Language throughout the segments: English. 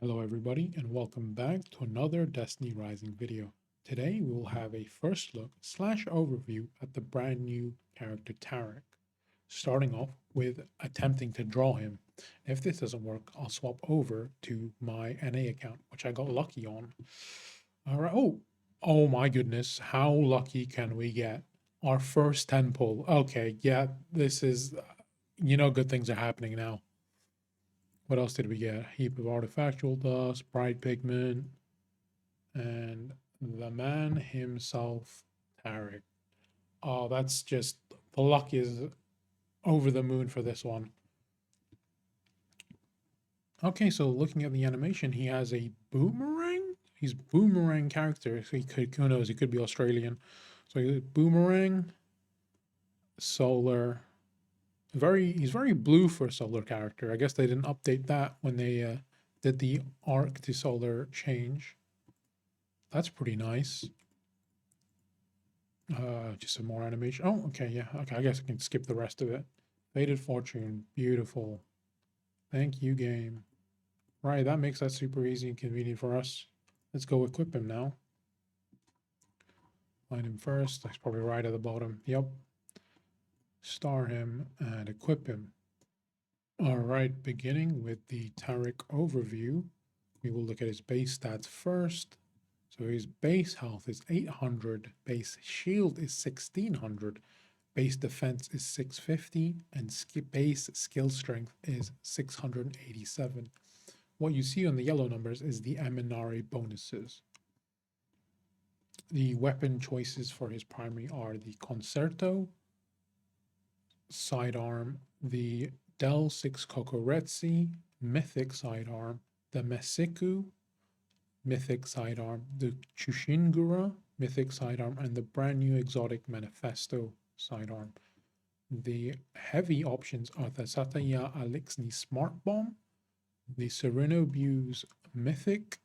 Hello everybody and welcome back to another Destiny Rising video. Today we will have a first look / overview at the brand new character Tariq, starting off with attempting to draw him. If this doesn't work, I'll swap over to my NA account, which I got lucky on. Alright, oh my goodness, how lucky can we get? Our first 10 pull. Okay, yeah, this is, good things are happening now. What else did we get? Heap of artifactual dust, bright pigment, and the man himself, Tariq. Oh, that's just, the luck is over the moon for this one. Okay, so looking at the animation, he has a boomerang? He's boomerang character. So he could, who knows, he could be Australian. So he's boomerang, solar. He's very blue for a solar character. I guess they didn't update that when they did the arc to solar change. That's pretty nice. Just some more animation. Oh, okay, yeah. Okay, I guess I can skip the rest of it. Faded Fortune, beautiful. Thank you, game. Right, that makes that super easy and convenient for us. Let's go equip him now. Find him first. That's probably right at the bottom. Yep. Star him and equip him. All right, beginning with the Tariq overview, we will look at his base stats first. So his base health is 800, base shield is 1600, base defense is 650, and base skill strength is 687. What you see on the yellow numbers is the Eminari bonuses. The weapon choices for his primary are the Concerto, Sidearm, the 𝘿𝙚𝙙𝙖𝙞𝙡𝙚𝙙 Mythic Sidearm, the Mesiku, Mythic Sidearm, the 𝘿𝙚𝙩𝙖𝙞𝙡𝙚𝙙 Mythic Sidearm, and the brand new exotic Manifesto Sidearm. The heavy options are the 𝘿𝙚𝙚𝙖𝙞𝙡𝙚𝙙 Smart Bomb, the Sereno Buse Mythic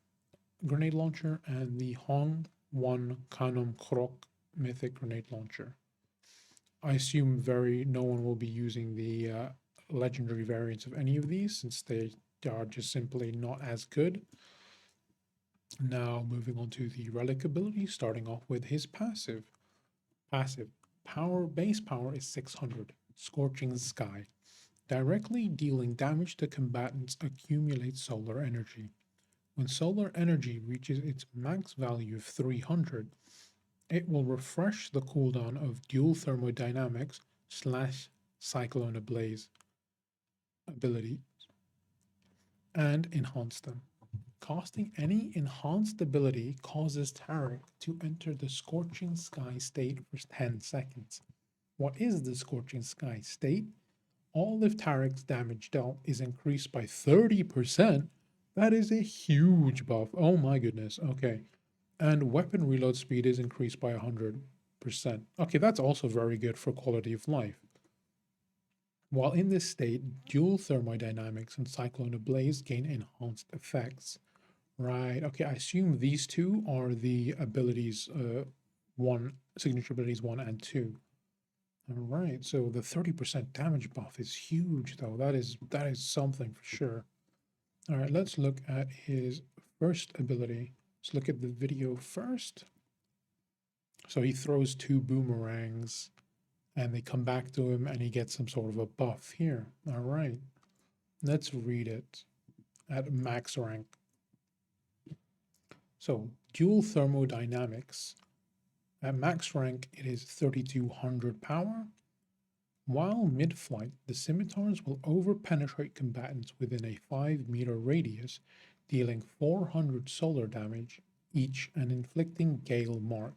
Grenade Launcher, and the Hong 1 Kanom Krok Mythic Grenade Launcher. I assume no one will be using the legendary variants of any of these since they are just simply not as good. Now moving on to the relic ability, starting off with his passive. Base power is 600, Scorching Sky. Directly dealing damage to combatants accumulates solar energy. When solar energy reaches its max value of 300, it will refresh the cooldown of dual thermodynamics / cyclone ablaze abilities and enhance them. Casting any enhanced ability causes Tariq to enter the Scorching Sky state for 10 seconds. What is the Scorching Sky state? All of Tariq's damage dealt is increased by 30%. That is a huge buff. Oh my goodness. Okay. And weapon reload speed is increased by 100%. Okay, that's also very good for quality of life. While in this state, dual thermodynamics and cyclone ablaze gain enhanced effects. Right. Okay. I assume these two are the abilities, signature abilities 1 and 2. All right. So the 30% damage buff is huge, though. That is something for sure. All right. Let's look at his first ability. Let's look at the video first. So he throws 2 boomerangs, and they come back to him, and he gets some sort of a buff here. All right. Let's read it at max rank. So dual thermodynamics, at max rank it is 3200 power. While mid-flight, the scimitars will over-penetrate combatants within a 5-meter radius, dealing 400 solar damage each and inflicting Gale Mark.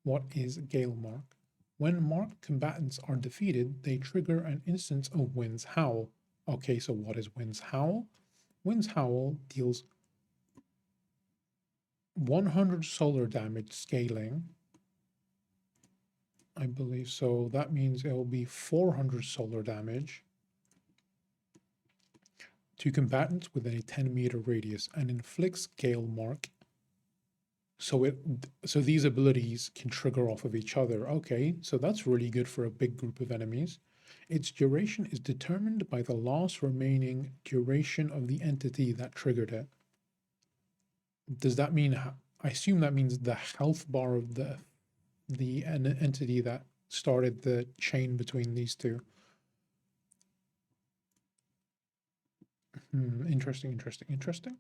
What is Gale Mark? When marked combatants are defeated, they trigger an instance of Wind's Howl. Okay, so what is Wind's Howl? Wind's Howl deals 100 solar damage scaling, I believe. So that means it will be 400 solar damage to combatants within a 10-meter radius and inflicts Gale Mark. So these abilities can trigger off of each other. Okay, so that's really good for a big group of enemies. Its duration is determined by the last remaining duration of the entity that triggered it. Does that mean, I assume that means the health bar of the entity that started the chain between these two. Interesting, interesting, interesting.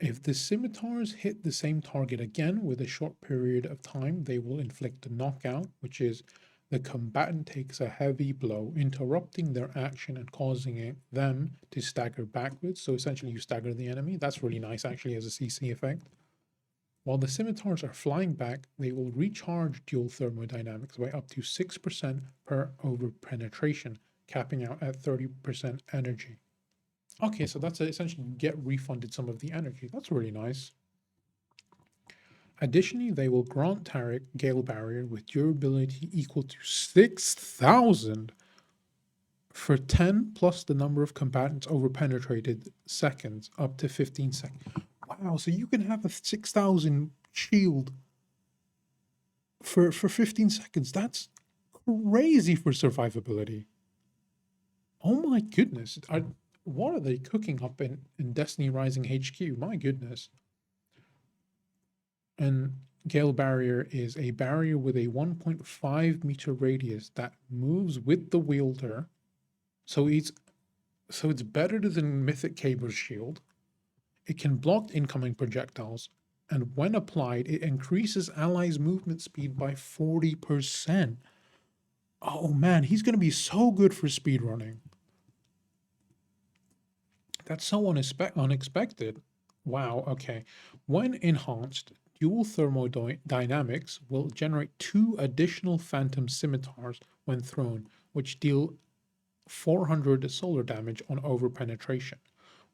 If the scimitars hit the same target again with a short period of time, they will inflict a knockout, which is the combatant takes a heavy blow, interrupting their action and causing them to stagger backwards. So essentially you stagger the enemy. That's really nice actually as a CC effect. While the scimitars are flying back, they will recharge dual thermodynamics by up to 6% per over penetration, capping out at 30% energy. Okay, so that's essentially you get refunded some of the energy. That's really nice. Additionally, they will grant Tariq Gale Barrier with durability equal to 6,000 for 10 plus the number of combatants over penetrated seconds up to 15 seconds. Wow, so you can have a 6,000 shield for 15 seconds. That's crazy for survivability. Oh my goodness. What are they cooking up in Destiny Rising HQ? My goodness. And Gale Barrier is a barrier with a 1.5 meter radius that moves with the wielder. So it's better than Mythic Caber's shield. It can block incoming projectiles, and when applied, it increases allies' movement speed by 40%. Oh man, he's going to be so good for speedrunning. That's so unexpected. Wow, okay. When enhanced, dual thermodynamics will generate 2 additional phantom scimitars when thrown, which deal 400 solar damage on overpenetration.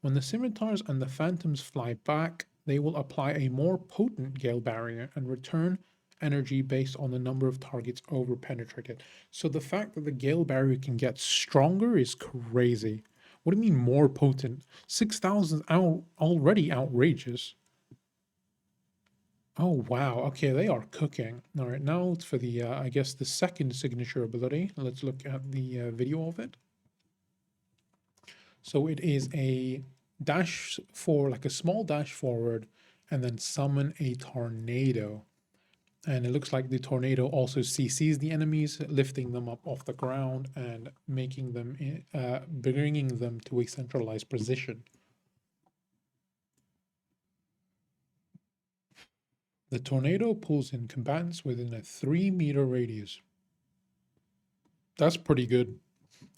When the scimitars and the phantoms fly back, they will apply a more potent gale barrier and return energy based on the number of targets overpenetrated. So the fact that the gale barrier can get stronger is crazy. What do you mean more potent? 6,000 already outrageous. Oh wow, okay, they are cooking. All right, now it's for the, I guess the second signature ability. Let's look at the video of it. So it is a dash for like a small dash forward and then summon a tornado. And it looks like the tornado also CCs the enemies, lifting them up off the ground and making them, bringing them to a centralized position. The tornado pulls in combatants within a 3-meter radius. That's pretty good.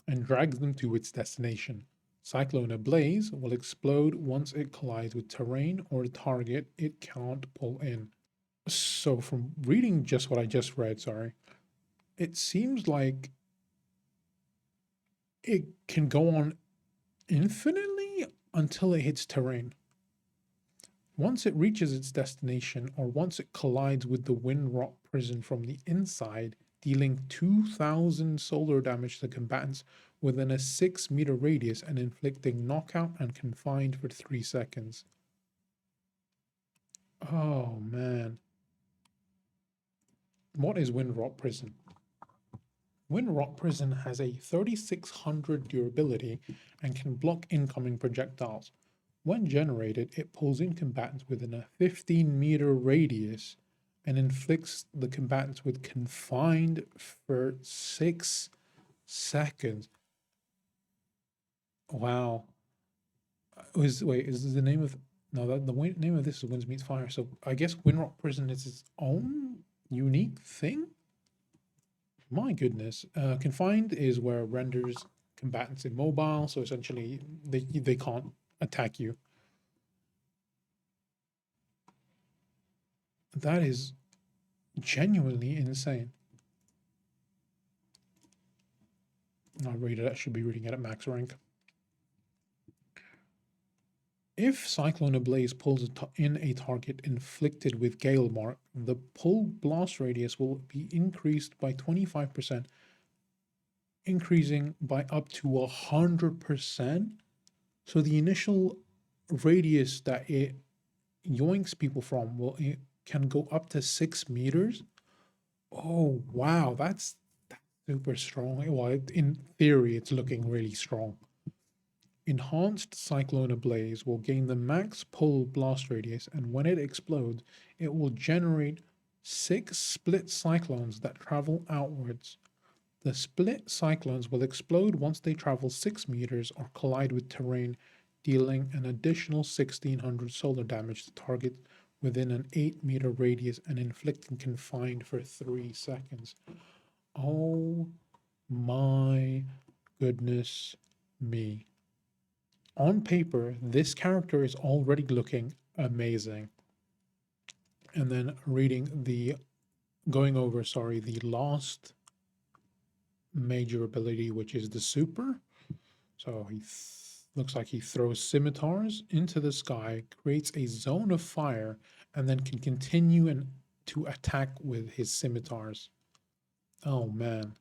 And drags them to its destination. Cyclone Ablaze will explode once it collides with terrain or a target it can't pull in. So from reading just what I just read, it seems like it can go on infinitely until it hits terrain. Once it reaches its destination, or once it collides with the wind rot prison from the inside, dealing 2,000 solar damage to combatants within a 6-meter radius and inflicting knockout and confined for 3 seconds. Oh man. What is wind rot prison? Wind rot prison has a 3600 durability and can block incoming projectiles. When generated, it pulls in combatants within a 15-meter radius and inflicts the combatants with confined for 6 seconds. Wow. Is the name of no? The name of this is Winds Meets Fire. So I guess Windrot Prison is its own unique thing. My goodness. Confined is where it renders combatants immobile. So essentially, they can't attack you. That is genuinely insane. I'll read it. I should be reading it at max rank. If Cyclone Ablaze pulls in a target inflicted with Gale Mark, the pull blast radius will be increased by 25%, increasing by up to 100%. So the initial radius that it yoinks people from it can go up to 6 meters. Oh wow, that's super strong. Well, in theory, it's looking really strong. Enhanced Cyclone Ablaze will gain the max pull blast radius, and when it explodes, it will generate 6 split cyclones that travel outwards. The split cyclones will explode once they travel 6 meters or collide with terrain, dealing an additional 1600 solar damage to targets within an 8-meter radius and inflicting confined for 3 seconds. Oh my goodness me. On paper, this character is already looking amazing. And then going over the last major ability, which is the super. So he looks like he throws scimitars into the sky, creates a zone of fire, and then can continue to attack with his scimitars. Oh man.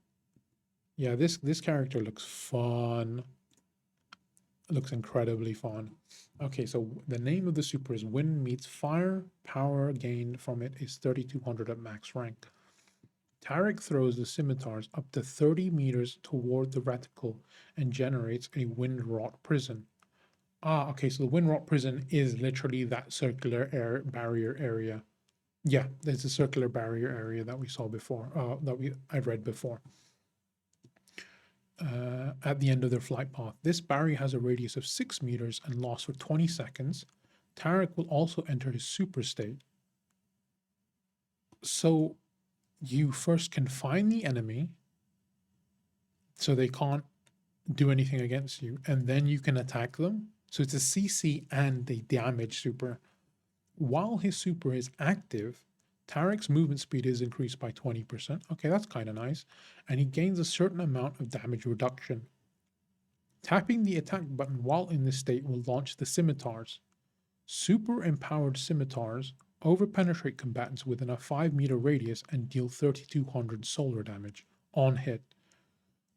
Yeah, this character looks fun. Looks incredibly fun. Okay, so the name of the super is Wind Meets Fire. Power gained from it is 3200 at max rank. Tariq throws the scimitars up to 30 meters toward the reticle and generates a wind rot prison. Ah, okay, so the wind rot prison is literally that circular barrier area. Yeah, there's a circular barrier area that we saw before, I read before. At the end of their flight path. This barrier has a radius of 6 meters and lasts for 20 seconds. Tariq will also enter his super state. So you first confine the enemy so they can't do anything against you, and then you can attack them. So it's a CC and a damage super. While his super is active, Tariq's movement speed is increased by 20%. Okay, that's kind of nice. And he gains a certain amount of damage reduction. Tapping the attack button while in this state will launch the scimitars. Super empowered scimitars overpenetrate combatants within a 5-meter radius and deal 3200 solar damage on hit.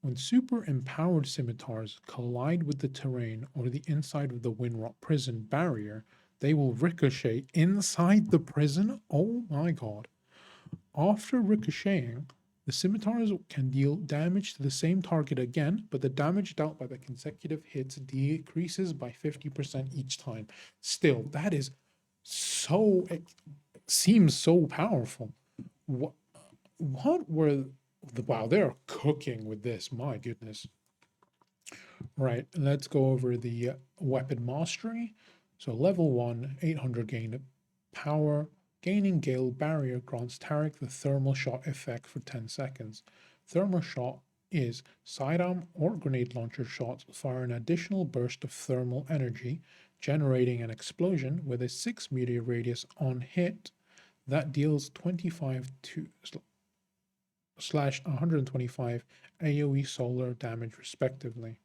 When super empowered scimitars collide with the terrain or the inside of the Windrot prison barrier, they will ricochet inside the prison. Oh my god. After ricocheting, the scimitars can deal damage to the same target again, but the damage dealt by the consecutive hits decreases by 50% each time. Still, that is so, it seems so powerful. What were the, wow, they're cooking with this, my goodness. Right, let's go over the weapon mastery. So level 1, 800 gain power. Gaining Gale Barrier grants Tariq the thermal shot effect for 10 seconds. Thermal shot is sidearm or grenade launcher shots fire an additional burst of thermal energy, generating an explosion with a 6-meter radius on hit that deals 25 to slash 125 AoE solar damage respectively.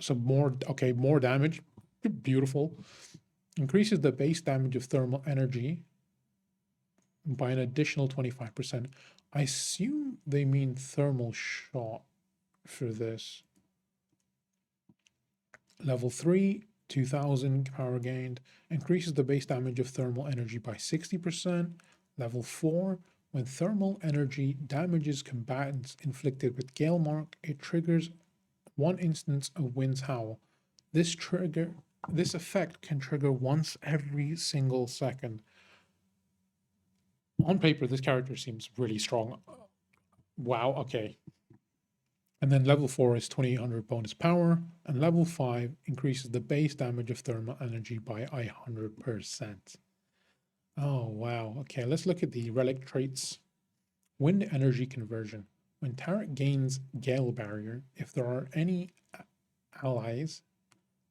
So more damage, beautiful. Increases the base damage of thermal energy by an additional 25%. I assume they mean thermal shot for this. Level 3, 2000 power gained. Increases the base damage of thermal energy by 60%. Level 4, when thermal energy damages combatants inflicted with Gale Mark, it triggers 1 instance of Wind's Howl. This effect can trigger once every single second. On paper, this character seems really strong. Wow, okay. And then level 4 is 2800 bonus power, and level 5 increases the base damage of thermal energy by 100%. Oh, wow. Okay, let's look at the relic traits. Wind energy conversion. When Tariq gains Gale Barrier, if there are any allies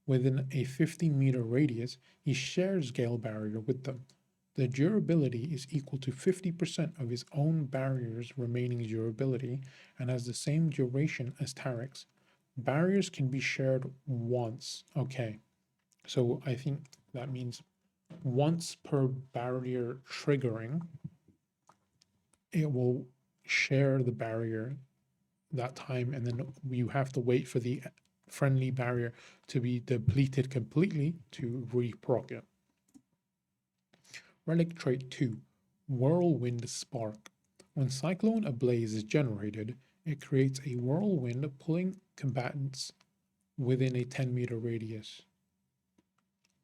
within a 50-meter radius, he shares Gale Barrier with them. The durability is equal to 50% of his own barrier's remaining durability and has the same duration as Tariq's. Barriers can be shared once. Okay, so I think that means once per barrier triggering, it will share the barrier that time, and then you have to wait for the friendly barrier to be depleted completely to reproc it. Relic Trait 2, Whirlwind Spark. When Cyclone Ablaze is generated, it creates a whirlwind pulling combatants within a 10-meter radius.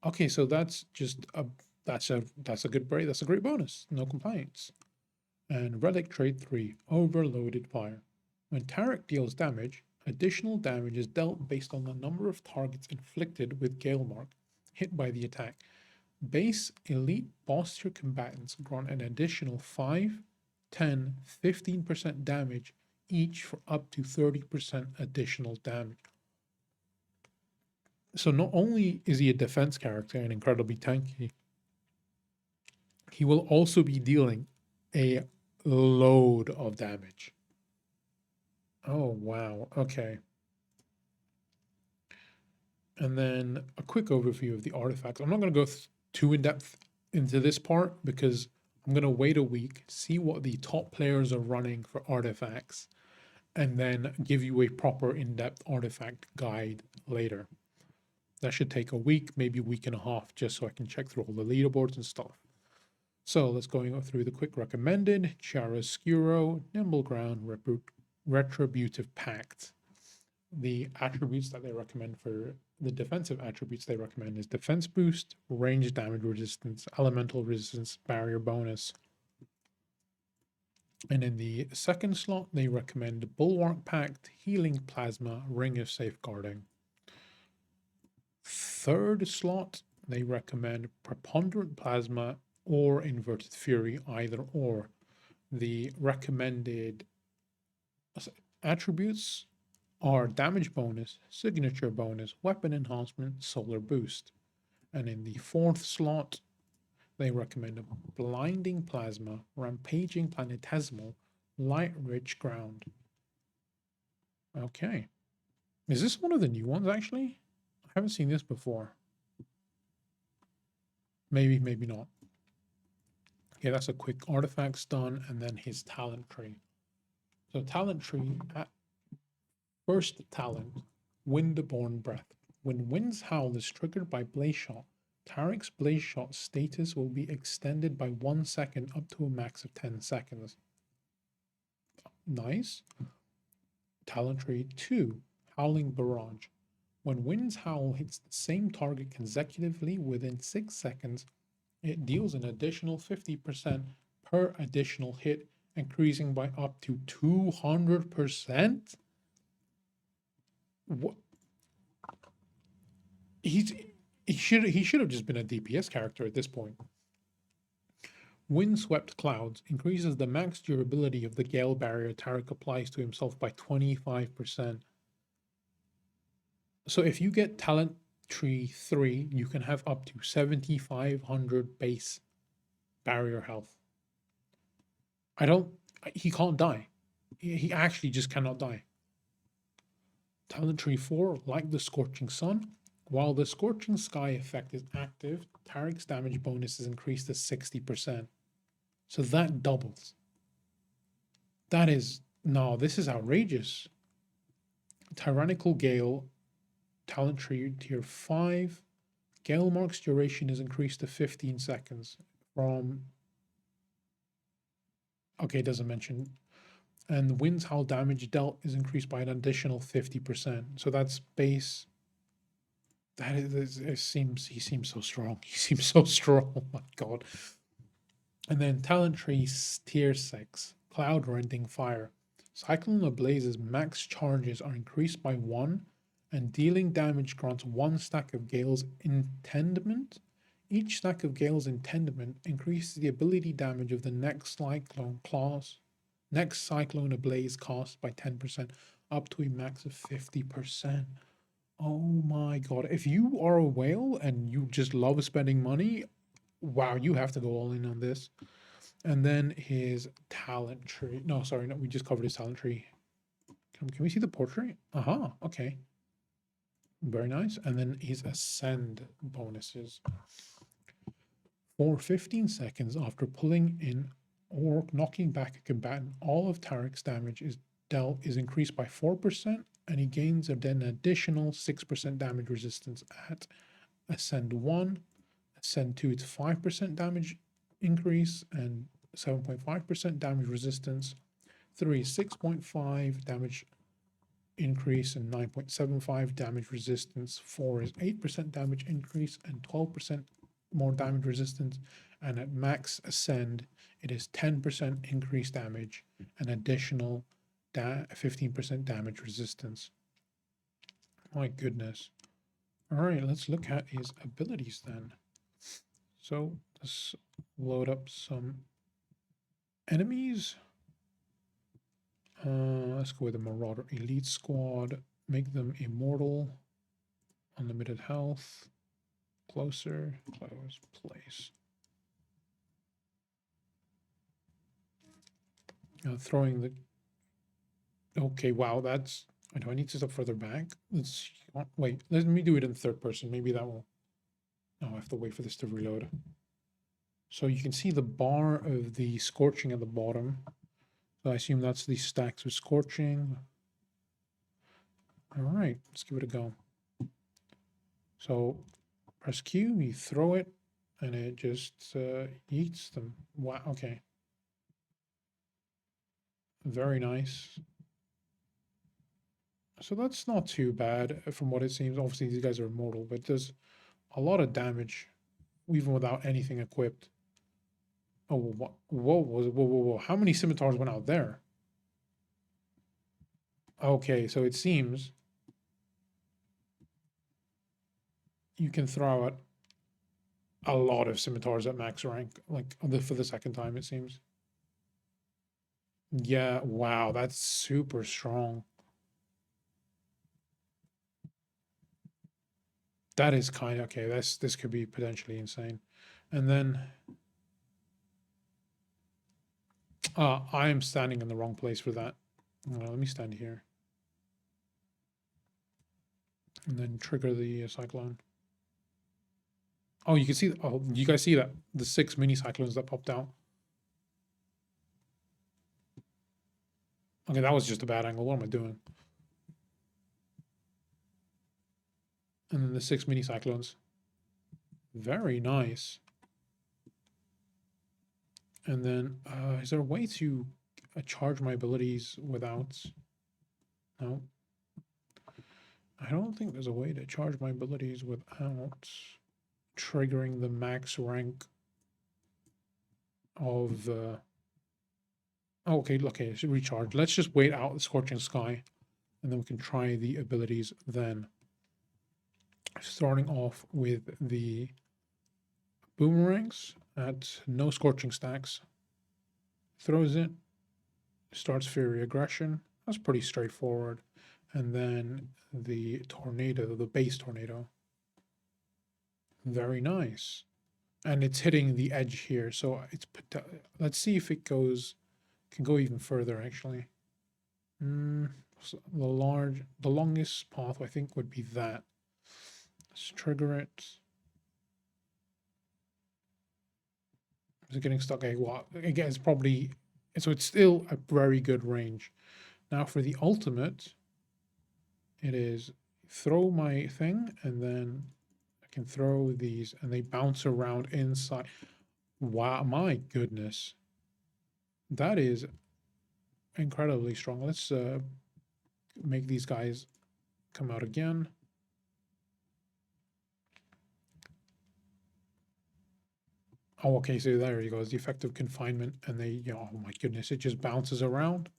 Okay, so that's just a that's a great bonus. No complaints. And Relic Trait 3, Overloaded Fire. When Tariq deals damage, additional damage is dealt based on the number of targets inflicted with Gale Mark hit by the attack. Base elite boss tier combatants grant an additional 5, 10, 15% damage each for up to 30% additional damage. So not only is he a defense character and incredibly tanky, he will also be dealing a load of damage. Oh, wow. Okay. And then a quick overview of the artifacts. I'm not going to go too in depth into this part because I'm going to wait a week, see what the top players are running for artifacts, and then give you a proper in-depth artifact guide later. That should take a week, maybe a week and a half, just so I can check through all the leaderboards and stuff. So let's go through the quick recommended. Chiaroscuro, Nimble Ground, Retributive Pact. The attributes that they recommend for the defensive attributes they recommend is defense boost, range damage resistance, elemental resistance, barrier bonus. And in the second slot, they recommend Bulwark Pact, Healing Plasma, Ring of Safeguarding. Third slot, they recommend Preponderant Plasma or Inverted Fury, either or. The recommended attributes are damage bonus, signature bonus, weapon enhancement, solar boost. And in the fourth slot, they recommend Blinding Plasma, Rampaging Planetesimal, Light Rich Ground. Okay. Is this one of the new ones, actually? I haven't seen this before. Maybe, maybe not. Okay, that's a quick artifacts done, and then his talent tree. So talent tree, first talent, Windborne Breath. When Wind's Howl is triggered by Blaze Shot, Tariq's Blaze Shot status will be extended by 1 second up to a max of 10 seconds. Nice. Talent tree 2, Howling Barrage. When Wind's Howl hits the same target consecutively within 6 seconds, it deals an additional 50% per additional hit, increasing by up to 200%. What? He should have just been a DPS character at this point. Windswept Clouds increases the max durability of the Gale barrier Tariq applies to himself by 25%. So if you get talent tree 3, you can have up to 7,500 base barrier health. He can't die. He actually just cannot die. Talent tree 4, like the Scorching Sun. While the Scorching Sky effect is active, Tariq's damage bonus is increased to 60%. So that doubles. This is outrageous. Tyrannical Gale, talent tree tier 5. Gale Mark's duration is increased to 15 seconds from... Okay, it doesn't mention. And Wind's Howl damage dealt is increased by an additional 50%. So that's base. He seems so strong. He seems so strong. Oh my god. And then talent tree tier 6, Cloud Rending Fire. Cyclone Ablaze's max charges are increased by 1, and dealing damage grants 1 stack of Gale's Intendment. Each stack of Gale's Intendment increases the ability damage of the next Cyclone Ablaze cast by 10%, up to a max of 50%. Oh my god. If you are a whale and you just love spending money, wow, you have to go all in on this. And then his talent tree. No, sorry, no, we just covered his talent tree. Can we see the portrait? Okay. Very nice. And then his ascend bonuses. For 15 seconds after pulling in or knocking back a combatant, all of Tariq's damage is increased by 4%, and he gains an additional 6% damage resistance at Ascend 1. Ascend 2, it's 5% damage increase and 7.5% damage resistance. 3, 6.5 damage increase and 9.75 damage resistance. 4 is 8% damage increase and 12% more damage resistance. And at max ascend, it is 10% increased damage and additional 15% damage resistance. My goodness. All right, let's look at his abilities then. So let's load up some enemies. Let's go with the Marauder Elite Squad. Make them immortal. Unlimited health. Closer. Close. Place. Throwing the... Okay, wow, that's... Do I need to step further back? Let's... Wait, let me do it in third person. Maybe that will... No, I have to wait for this to reload. So you can see the bar of the scorching at the bottom. So I assume that's the stacks with scorching. All right, let's give it a go. So press Q, you throw it, and it just eats them. Wow, okay. Very nice. So that's not too bad from what it seems. Obviously, these guys are immortal, but there's a lot of damage even without anything equipped. Oh, what? Whoa. How many scimitars went out there? Okay, so it seems you can throw out a lot of scimitars at max rank, like for the second time, it seems. Yeah, wow, that's super strong. That is kind of okay. This could be potentially insane. And then I am standing in the wrong place for that. Let me stand here. And then trigger the cyclone. Oh, you can see. Oh, you guys see that? The 6 mini cyclones that popped out. Okay, that was just a bad angle. What am I doing? And then the 6 mini cyclones. Very nice. And then, is there a way to charge my abilities without... No. I don't think there's a way to charge my abilities without triggering the max rank of... okay, it's recharge. Let's just wait out the Scorching Sky, and then we can try the abilities then. Starting off with the boomerangs at no scorching stacks. Throws it, starts Fury Aggression. That's pretty straightforward. And then the tornado, the base tornado. Very nice. And it's hitting the edge here, so it's... Let's see if it can go even further, actually. So the longest path, I think, would be that. Let's trigger it. Is it getting stuck? Okay, well, again, it's probably... So it's still a very good range. Now for the ultimate, it is throw my thing, and then I can throw these, and they bounce around inside. Wow, my goodness. That is incredibly strong. Let's make these guys come out again. Oh, okay, so there you go. It's the effective confinement, and they, oh my goodness, it just bounces around.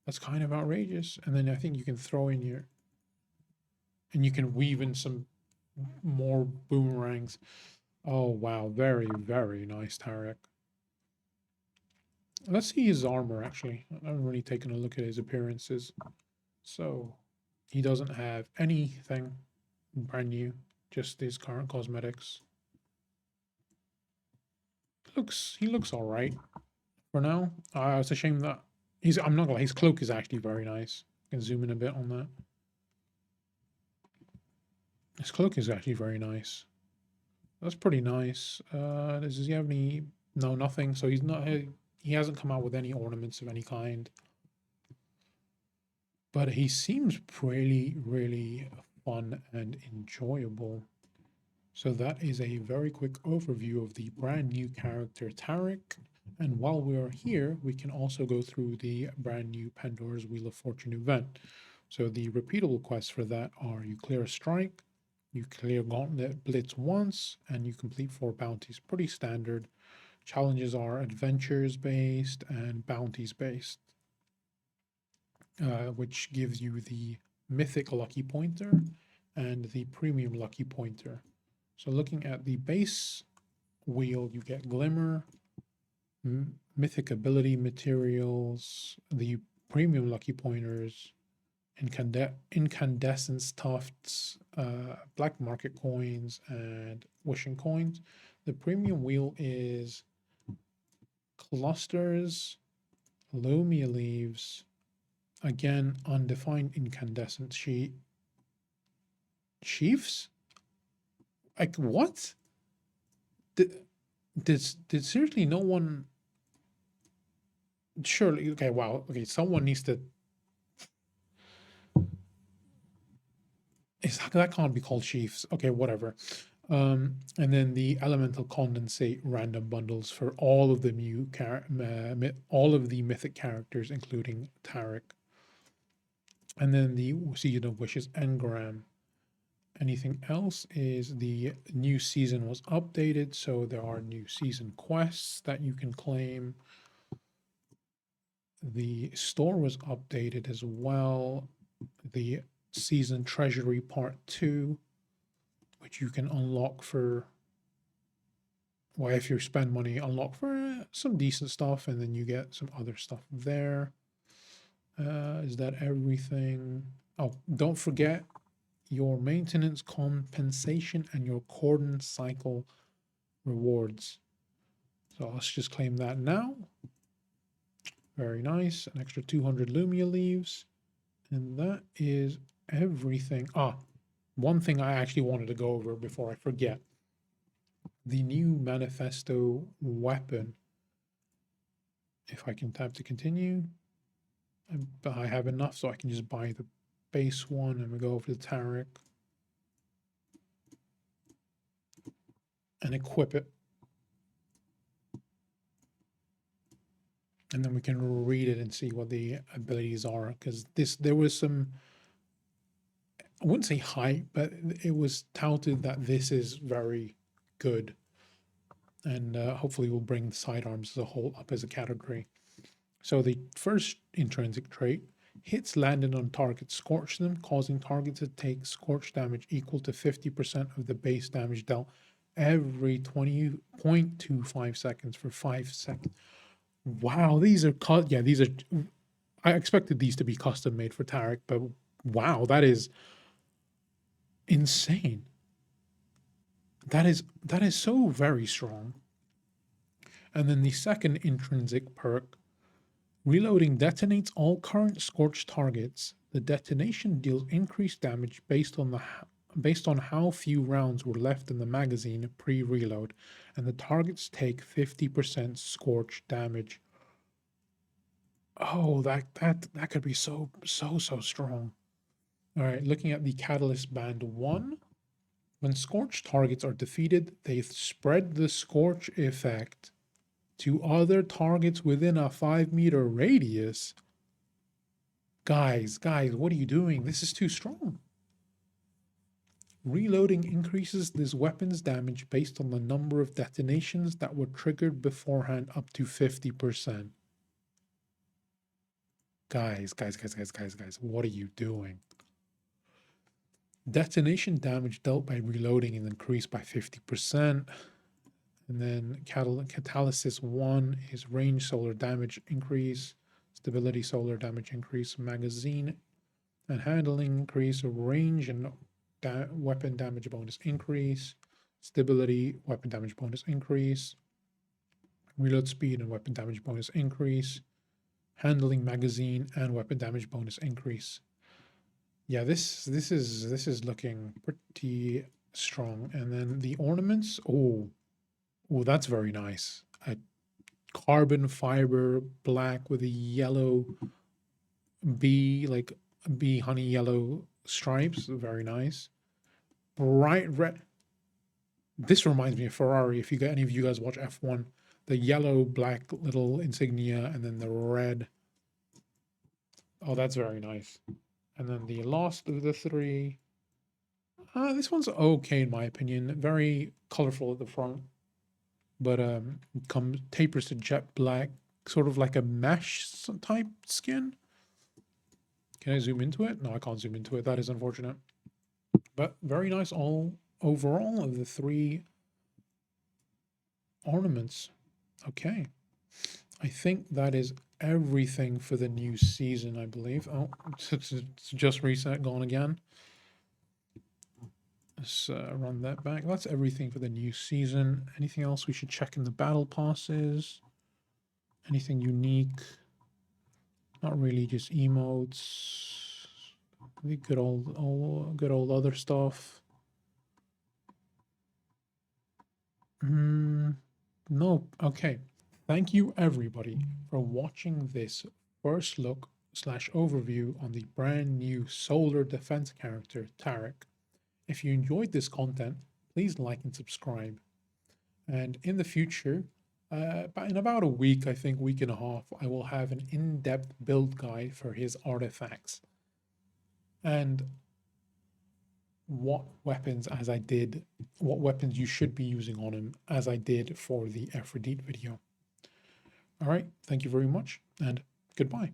That's kind of outrageous. And then I think you can throw in your, and you can weave in some more boomerangs. Oh, wow, very, very nice, Tariq. Let's see his armor, actually. I haven't really taken a look at his appearances. So, he doesn't have anything brand new, just his current cosmetics. He looks all right for now. It's a shame that I'm not gonna lie, his cloak is actually very nice. I can zoom in a bit on that. His cloak is actually very nice. That's pretty nice. Does he have any? No, nothing. So he hasn't come out with any ornaments of any kind. But he seems really, really fun and enjoyable. So that is a very quick overview of the brand new character Tariq. And while we are here, we can also go through the brand new Pandora's Wheel of Fortune event. So the repeatable quests for that are you clear a strike, you clear Gauntlet Blitz once, and you complete 4 bounties. Pretty standard. Challenges are adventures based and bounties based, which gives you the mythic lucky pointer and the premium lucky pointer. So looking at the base wheel, you get Glimmer, mythic ability materials, the premium lucky pointers, incandescence tufts, black market coins, and wishing coins. The premium wheel is clusters, lumia leaves, again undefined incandescent sheaths. Like what? Did seriously no one? Surely, okay, wow, okay, someone needs to. That can't be called sheaths. Okay, whatever. And then the elemental condensate random bundles for all of the all of the mythic characters, including Tariq. And then the Season of Wishes engram. Anything else is the new season was updated, so there are new season quests that you can claim. The store was updated as well. The season treasury part 2, which you can unlock for, well, if you spend money, unlock for some decent stuff, and then you get some other stuff there. Is that everything? Oh, don't forget your maintenance compensation and your cordon cycle rewards. So let's just claim that now. Very nice. An extra 200 Lumia leaves. And that is everything. One thing I actually wanted to go over before I forget. The new Manifesto weapon. If I can tap to continue. I have enough, so I can just buy the base one, and we go over to Tariq and equip it. And then we can read it and see what the abilities are, because there was some, I wouldn't say hype, but it was touted that this is very good, and hopefully will bring the sidearms as a whole up as a category. So the first intrinsic trait, hits landed on targets scorch them, causing targets to take scorch damage equal to 50% of the base damage dealt every 20.25 seconds for 5 seconds. Wow, these are these are. I expected these to be custom made for Tariq, but wow, that is insane. That is so very strong. And then the second intrinsic perk, reloading detonates all current scorched targets. The detonation deals increased damage based on how few rounds were left in the magazine pre-reload, and the targets take 50% scorch damage. Oh, that could be so strong. All right, looking at the Catalyst Band 1. When scorched targets are defeated, they spread the scorch effect to other targets within a 5-meter radius. Guys, what are you doing? This is too strong. Reloading increases this weapon's damage based on the number of detonations that were triggered beforehand up to 50%. Guys, what are you doing? Detonation damage dealt by reloading is increased by 50%. And then Catalysis 1 is range solar damage increase, stability solar damage increase, magazine and handling increase, range and weapon damage bonus increase, stability, weapon damage bonus increase, reload speed and weapon damage bonus increase, handling, magazine and weapon damage bonus increase. Yeah, this is looking pretty strong. And then the ornaments, oh, that's very nice. A carbon fiber black with a yellow bee, like bee honey yellow stripes, very nice. Bright red. This reminds me of Ferrari. If any of you guys watch F1, the yellow black little insignia and then the red. Oh, that's very nice. And then the last of the three. This one's okay in my opinion. Very colorful at the front, but tapers to jet black, sort of like a mesh type skin. Can I zoom into it? No, I can't zoom into it. That is unfortunate. But very nice all overall of the three ornaments. Okay. I think that is everything for the new season, I believe. Oh, it's just reset, gone again. Let's run that back. That's everything for the new season. Anything else we should check in the battle passes? Anything unique? Not really, just emotes. The good old other stuff. No, okay. Thank you everybody for watching this first look / overview on the brand new solar defense character Tariq. If you enjoyed this content, please like and subscribe. And in the future, in about a week, I think week and a half, I will have an in-depth build guide for his artifacts and what weapons you should be using on him, as I did for the Aphrodite video. All right, thank you very much and goodbye.